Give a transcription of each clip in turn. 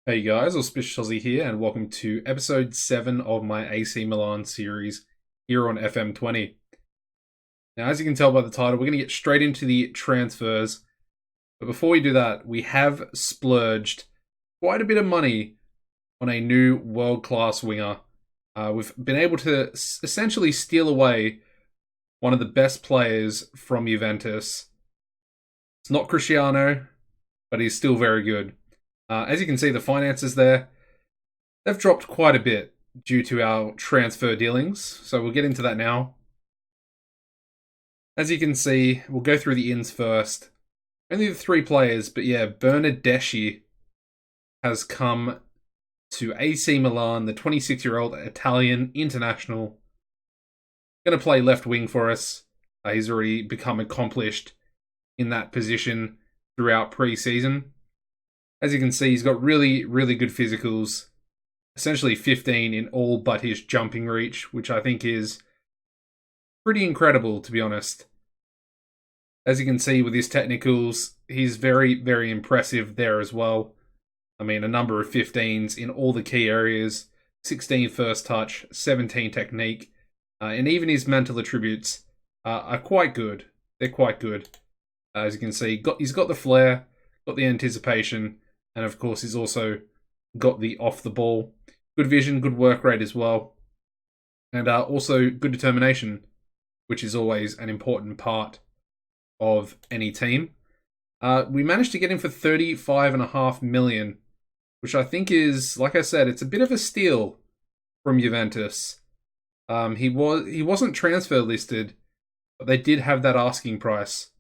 Hey guys, Auspicious Aussie here, and welcome to episode 7 of my AC Milan series here on FM20. Now, as you can tell by the title, we're going to get straight into the transfers. But before we do that, we have splurged quite a bit of money on a new world-class winger. We've been able to essentially steal away one of the best players from Juventus. It's not Cristiano, but he's still very good. As you can see, the finances there, they've dropped quite a bit due to our transfer dealings. So we'll get into that now. As you can see, we'll go through the ins first. Only the 3 players, but yeah, Bernardeschi has come to AC Milan, the 26-year-old Italian international. Going to play left wing for us. He's already become accomplished in that position throughout pre-season. As you can see, he's got really, really good physicals. Essentially 15 in all but his jumping reach, which I think is pretty incredible, to be honest. As you can see with his technicals, he's very, very impressive there as well. I mean, a number of 15s in all the key areas. 16 first touch, 17 technique, and even his mental attributes are quite good. They're quite good. As you can see, he's got the flair, got the anticipation, and of course, he's also got the off the ball. Good vision, good work rate as well. And also good determination, which is always an important part of any team. We managed to get him for 35.5 million, which I think is, like I said, it's a bit of a steal from Juventus. He wasn't transfer listed, but they did have that asking price.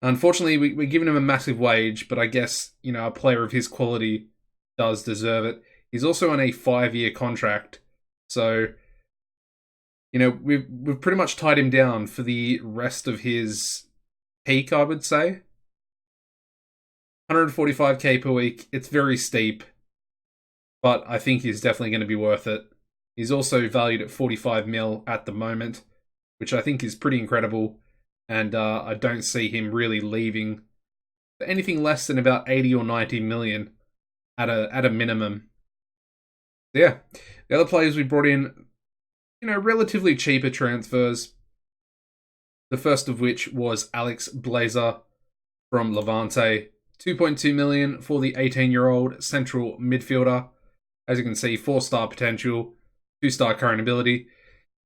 Unfortunately, we're giving him a massive wage, but I guess, a player of his quality does deserve it. He's also on a 5-year contract, so, we've pretty much tied him down for the rest of his peak, I would say. 145k per week, it's very steep, but I think he's definitely going to be worth it. He's also valued at 45 mil at the moment, which I think is pretty incredible. And I don't see him really leaving for anything less than about 80 or 90 million at a minimum. So yeah, the other players we brought in, relatively cheaper transfers. The first of which was Alex Blazer from Levante. 2.2 million for the 18-year-old central midfielder. As you can see, 4-star potential, 2-star current ability.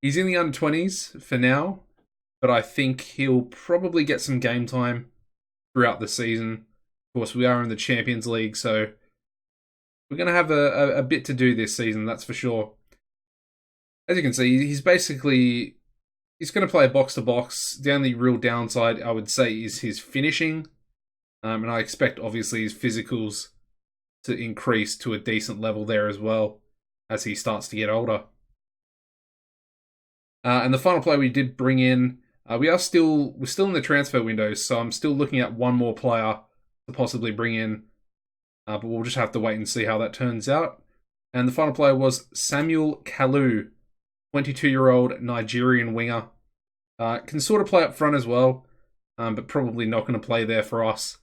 He's in the under-20s for now, but I think he'll probably get some game time throughout the season. Of course, we are in the Champions League, so we're going to have a bit to do this season, that's for sure. As you can see, he's going to play box-to-box. The only real downside, I would say, is his finishing. And I expect, obviously, his physicals to increase to a decent level there as well as he starts to get older. And the final player we did bring in, we're still in the transfer window, so I'm still looking at one more player to possibly bring in, but we'll just have to wait and see how that turns out. And the final player was Samuel Kalu, 22-year-old Nigerian winger. Can sort of play up front as well, but probably not going to play there for us.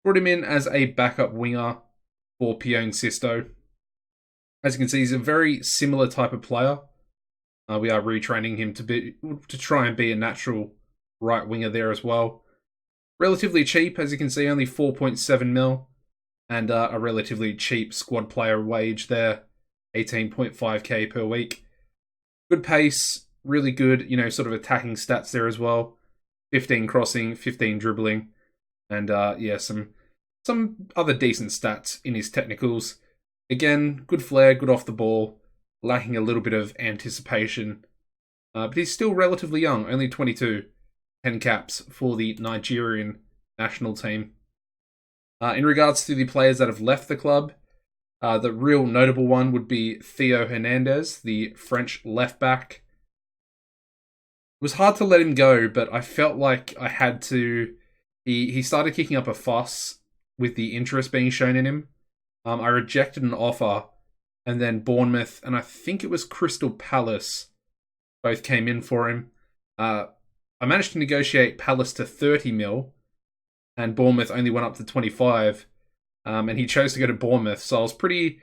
Brought him in as a backup winger for Pione Sisto. As you can see, he's a very similar type of player. We are retraining him to try and be a natural right winger there as well. Relatively cheap, as you can see, only 4.7 mil, and a relatively cheap squad player wage there, 18.5k per week. Good pace, really good, sort of attacking stats there as well. 15 crossing, 15 dribbling, and some other decent stats in his technicals. Again, good flair, good off the ball. Lacking a little bit of anticipation. But he's still relatively young, only 22. 10 caps for the Nigerian national team. In regards to the players that have left the club, the real notable one would be Theo Hernandez, the French left-back. It was hard to let him go, but I felt like I had to. He started kicking up a fuss with the interest being shown in him. I rejected an offer. And then Bournemouth, and I think it was Crystal Palace, both came in for him. I managed to negotiate Palace to 30 mil, and Bournemouth only went up to 25. and he chose to go to Bournemouth. So I was pretty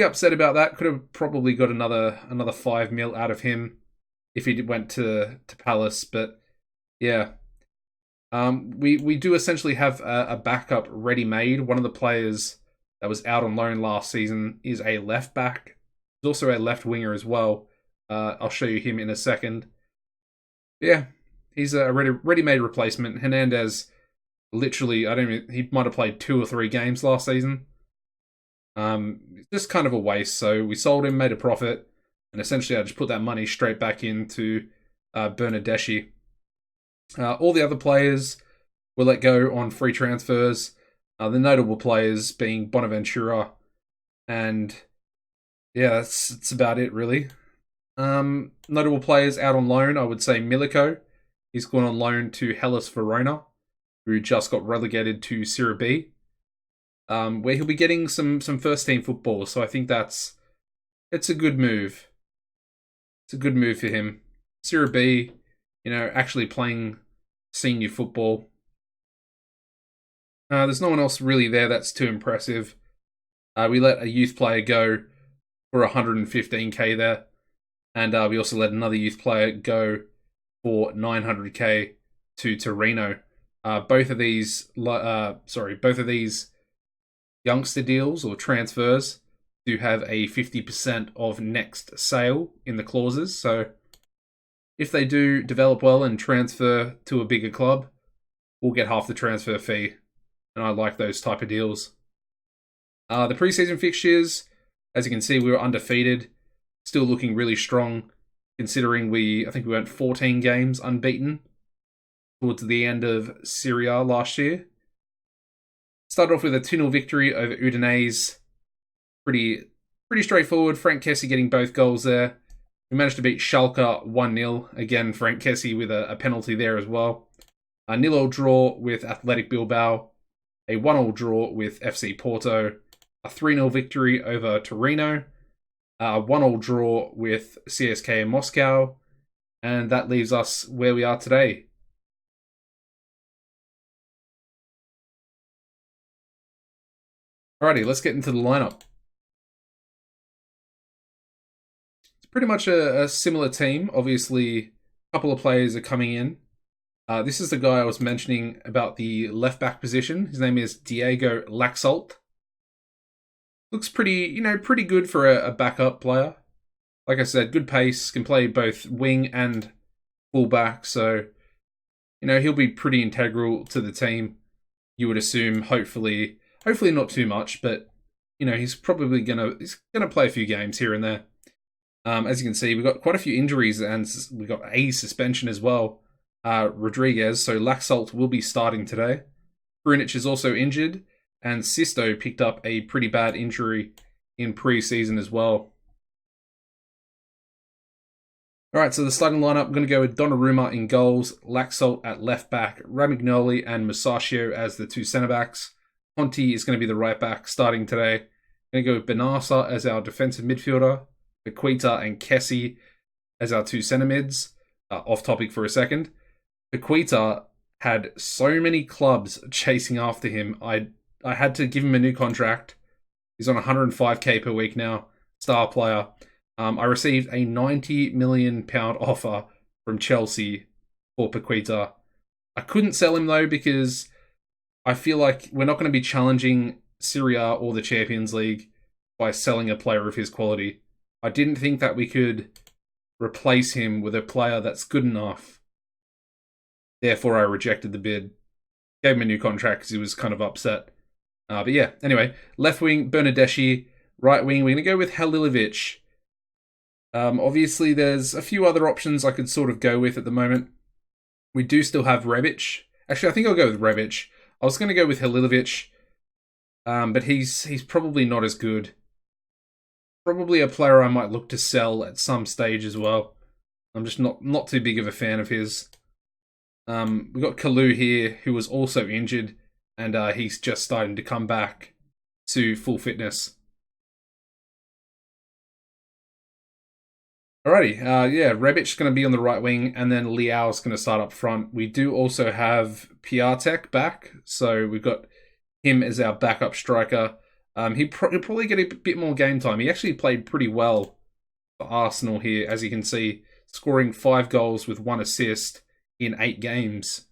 upset about that. Could have probably got another 5 mil out of him if he went to Palace, but yeah. We do essentially have a backup ready-made. One of the players that was out on loan last season is a left back. He's also a left winger as well. I'll show you him in a second. Yeah, he's a ready-made replacement. Hernandez, literally, he might have played 2 or 3 games last season. Just kind of a waste. So we sold him, made a profit, and essentially I just put that money straight back into Bernardeschi. All the other players were let go on free transfers. The notable players being Bonaventura, and yeah, that's about it really. Notable players out on loan, I would say Milico. He's gone on loan to Hellas Verona, who just got relegated to Serie B, where he'll be getting some first team football. So I think it's a good move. It's a good move for him. Serie B, actually playing senior football. There's no one else really there that's too impressive. We let a youth player go for 115k there, and we also let another youth player go for 900k to Torino. Both of these youngster deals or transfers do have a 50% of next sale in the clauses. So if they do develop well and transfer to a bigger club, we'll get half the transfer fee. And I like those type of deals. The preseason fixtures, as you can see, we were undefeated. Still looking really strong, considering I think we went 14 games unbeaten towards the end of Serie A last year. Started off with a 2-0 victory over Udinese. Pretty straightforward. Frank Kessie getting both goals there. We managed to beat Schalke 1-0. Again, Frank Kessie with a penalty there as well. A 0-0 draw with Athletic Bilbao. A 1-1 draw with FC Porto. A 3-0 victory over Torino. A 1-1 draw with CSKA Moscow. And that leaves us where we are today. Alrighty, let's get into the lineup. It's pretty much a similar team. Obviously, a couple of players are coming in. This is the guy I was mentioning about the left back position. His name is Diego Laxalt. Looks pretty good for a backup player. Like I said, good pace, can play both wing and fullback. So, he'll be pretty integral to the team. You would assume, hopefully not too much, but he's probably gonna play a few games here and there. As you can see, we've got quite a few injuries and we've got a suspension as well. Rodriguez, so Laxalt will be starting today. Brunic is also injured, and Sisto picked up a pretty bad injury in pre-season as well. Alright, so the starting lineup, I'm going to go with Donnarumma in goals, Laxalt at left back, Ramignoli and Musacchio as the 2 centre-backs. Conti is going to be the right back starting today. I'm going to go with Benassa as our defensive midfielder, Bequita and Kessie as our 2 centre-mids. Off topic for a second. Bequita had so many clubs chasing after him. I had to give him a new contract. He's on 105k per week now. Star player. I received a £90 million offer from Chelsea for Bequita. I couldn't sell him though because I feel like we're not going to be challenging Serie A or the Champions League by selling a player of his quality. I didn't think that we could replace him with a player that's good enough. Therefore, I rejected the bid. Gave him a new contract because he was kind of upset. But yeah, anyway, left wing, Bernardeschi. Right wing, we're going to go with Halilovic. Obviously, there's a few other options I could sort of go with at the moment. We do still have Rebic. Actually, I think I'll go with Rebic. I was going to go with Halilovic, but he's probably not as good. Probably a player I might look to sell at some stage as well. I'm just not too big of a fan of his. We've got Kalou here, who was also injured, and he's just starting to come back to full fitness. Alrighty, Rebic's going to be on the right wing, and then Leao's going to start up front. We do also have Piatek back, so we've got him as our backup striker. He'll probably get a bit more game time. He actually played pretty well for Arsenal here, as you can see, scoring 5 goals with 1 assist in 8 games.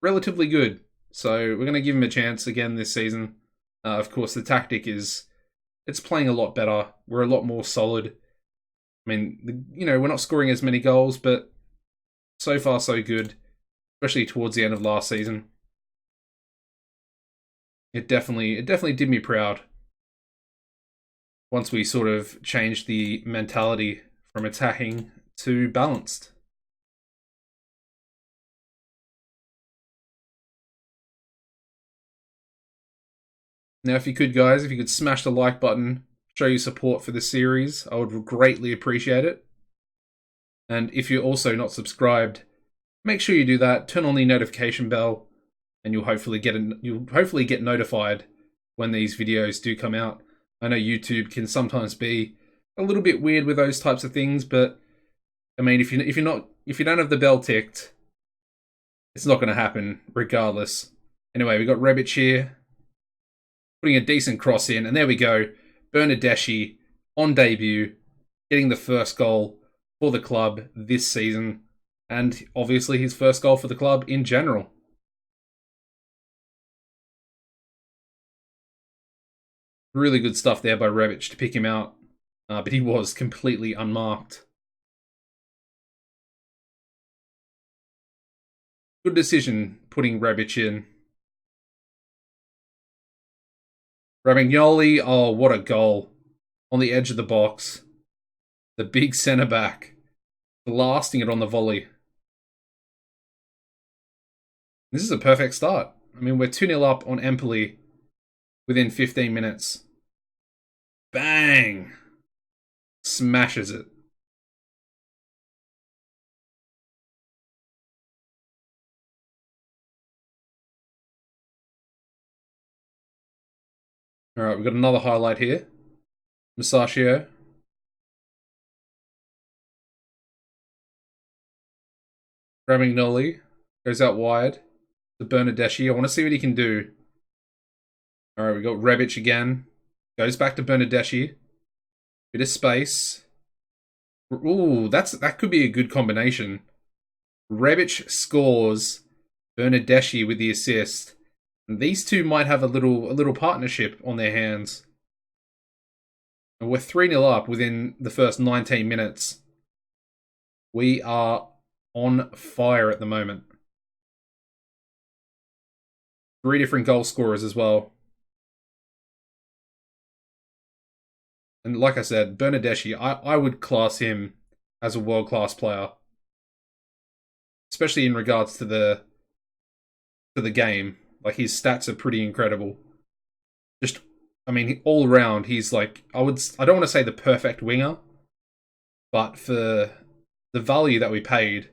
Relatively good. So we're going to give him a chance again this season. Of course, the tactic is it's playing a lot better. We're a lot more solid. I mean, we're not scoring as many goals, but so far so good, especially towards the end of last season. It definitely did me proud once we sort of changed the mentality from attacking to balanced. Now, if you could, guys, if you could smash the like button, show your support for the series, I would greatly appreciate it. And if you're also not subscribed, make sure you do that. Turn on the notification bell, and you'll hopefully get notified when these videos do come out. I know YouTube can sometimes be a little bit weird with those types of things, but I mean, if you don't have the bell ticked, it's not going to happen regardless. Anyway, we got Rebic here, putting a decent cross in, and there we go. Bernardeschi on debut, getting the first goal for the club this season, and obviously his first goal for the club in general. Really good stuff there by Rebic to pick him out, but he was completely unmarked. Good decision putting Rebic in. Romagnoli, oh, what a goal. On the edge of the box. The big centre-back. Blasting it on the volley. This is a perfect start. I mean, we're 2-0 up on Napoli within 15 minutes. Bang! Smashes it. Alright, we've got another highlight here. Musacchio. Romagnoli goes out wide to Bernardeschi. I want to see what he can do. Alright, we got Rebic again. Goes back to Bernardeschi. Bit of space. Ooh, that could be a good combination. Rebic scores, Bernardeschi with the assist. And these two might have a little partnership on their hands. And we're 3-0 up within the first 19 minutes. We are on fire at the moment. 3 different goal scorers as well. And like I said, Bernardeschi, I would class him as a world-class player. Especially in regards to the game. Like, his stats are pretty incredible. Just, I mean, all around, he's like, I don't want to say the perfect winger, but for the value that we paid,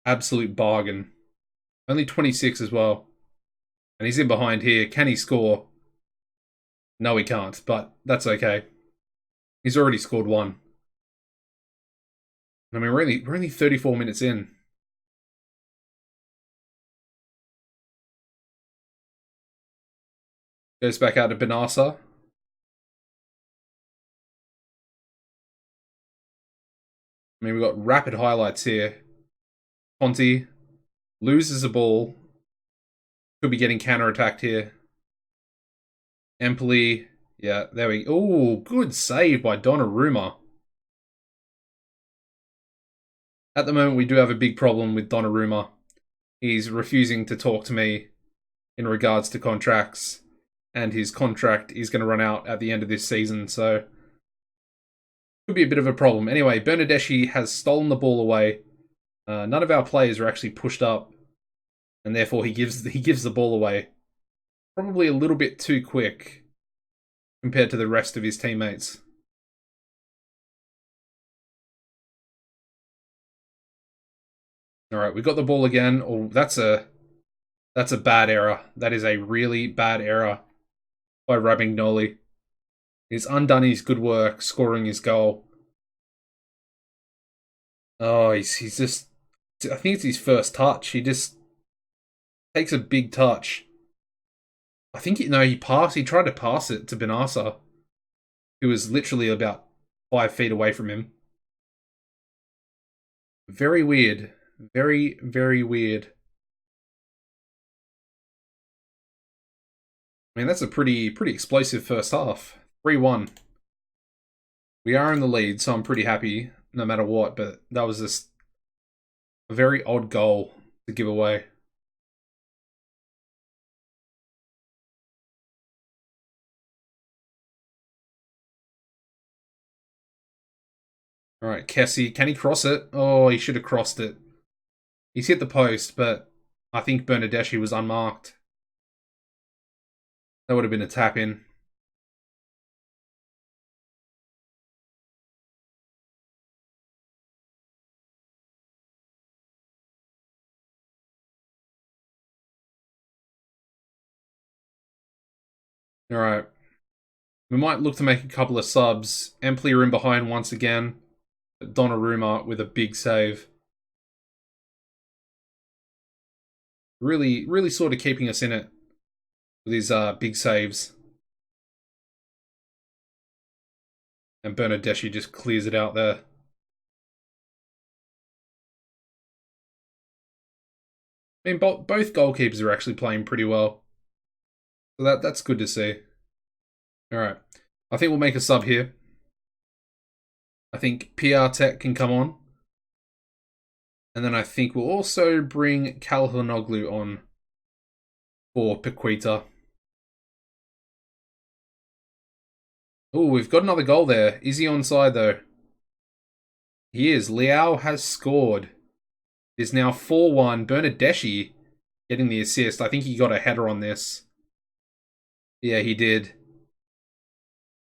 absolute bargain. Only 26 as well. And he's in behind here. Can he score? No, he can't, but that's okay. He's already scored 1. I mean, we're only 34 minutes in. Goes back out to Benassa. I mean, we've got rapid highlights here. Conte loses the ball. Could be getting counter-attacked here. Empoli. Yeah, there we go. Oh, good save by Donnarumma. At the moment, we do have a big problem with Donnarumma. He's refusing to talk to me in regards to contracts. And his contract is going to run out at the end of this season, so could be a bit of a problem. Anyway, Bernardeschi has stolen the ball away. None of our players are actually pushed up, and therefore he gives the ball away. Probably a little bit too quick compared to the rest of his teammates. All right, we got the ball again. Oh, that's a bad error. That is a really bad error by Romagnoli. He's undone his good work, scoring his goal. Oh, he's just... I think it's his first touch. He just takes a big touch I think, he passed. He tried to pass it to Benassa, who was literally about 5 feet away from him. Very weird. Very, very weird. I mean, that's a pretty explosive first half. 3-1. We are in the lead, so I'm pretty happy no matter what, but that was just a very odd goal to give away. All right, Kessie, can he cross it? Oh, he should have crossed it. He's hit the post, but I think Bernardeschi was unmarked. That would have been a tap in. All right. We might look to make a couple of subs. Empoli are in behind once again. Donnarumma with a big save. Really sort of keeping us in it with his big saves. And Bernardeschi just clears it out there. I mean, both goalkeepers are actually playing pretty well. So that's good to see. All right. I think we'll make a sub here. I think PR Tech can come on. And then I think we'll also bring Calhanoglu on for Paquita. Oh, we've got another goal there. Is he onside though? He is. Liao has scored. It is now 4-1. Bernardeschi getting the assist. I think he got a header on this. Yeah, he did.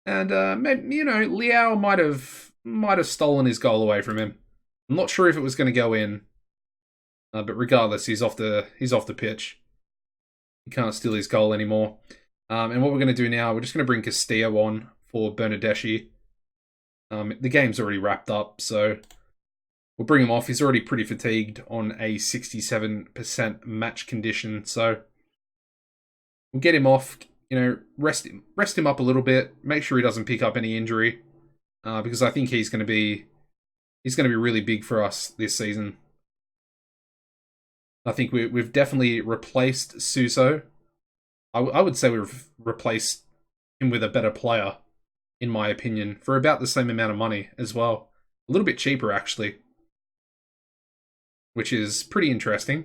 And maybe, Liao might have stolen his goal away from him. I'm not sure if it was going to go in, but regardless, he's off the pitch. He can't steal his goal anymore. And what we're going to do now, we're just going to bring Castillo on for Bernardeschi. The game's already wrapped up, so we'll bring him off. He's already pretty fatigued on a 67% match condition, so we'll get him off. Rest him up a little bit. Make sure he doesn't pick up any injury, because I think he's going to be really big for us this season. I think we've definitely replaced Suso. I would say we've replaced him with a better player, in my opinion, for about the same amount of money as well. A little bit cheaper, actually, which is pretty interesting.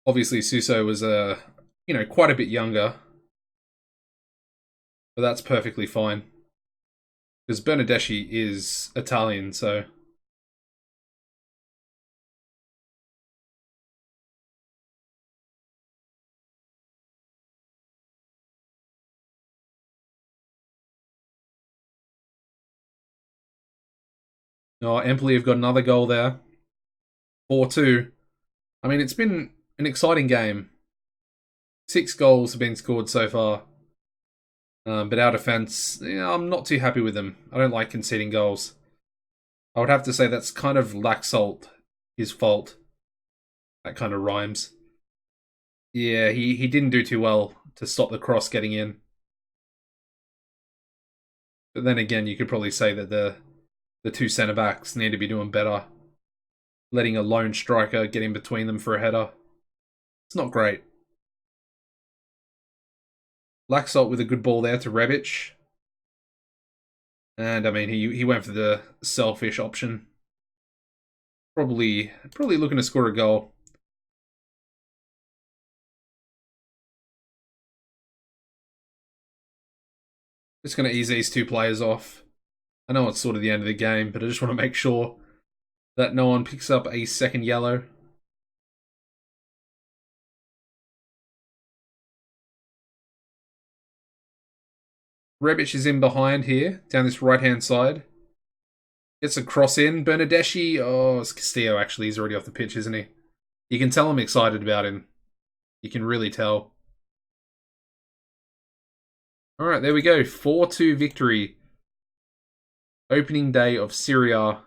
Obviously, Suso was quite a bit younger, but that's perfectly fine because Bernardeschi is Italian, so. Oh, Empoli have got another goal there. 4-2. I mean, it's been an exciting game. 6 goals have been scored so far. But our defence, I'm not too happy with them. I don't like conceding goals. I would have to say that's kind of Laxalt, his fault. That kind of rhymes. Yeah, he didn't do too well to stop the cross getting in. But then again, you could probably say that the 2 centre-backs need to be doing better. Letting a lone striker get in between them for a header. It's not great. Laxalt with a good ball there to Rebic. And, I mean, he went for the selfish option. Probably looking to score a goal. Just going to ease these 2 players off. I know it's sort of the end of the game, but I just want to make sure that no one picks up a second yellow. Rebic is in behind here, down this right-hand side. Gets a cross in. Bernardeschi, oh, it's Castillo actually. He's already off the pitch, isn't he? You can tell I'm excited about him. You can really tell. Alright, there we go. 4-2 victory. Opening day of Serie A.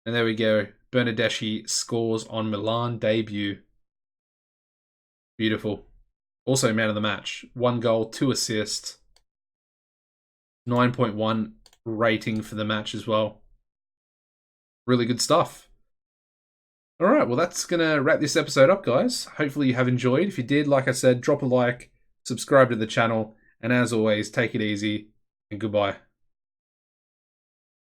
And there we go. Bernardeschi scores on Milan debut. Beautiful. Also man of the match. 1 goal, 2 assists. 9.1 rating for the match as well. Really good stuff. Alright, well that's going to wrap this episode up, guys. Hopefully you have enjoyed. If you did, like I said, drop a like, subscribe to the channel, and as always, take it easy, and goodbye.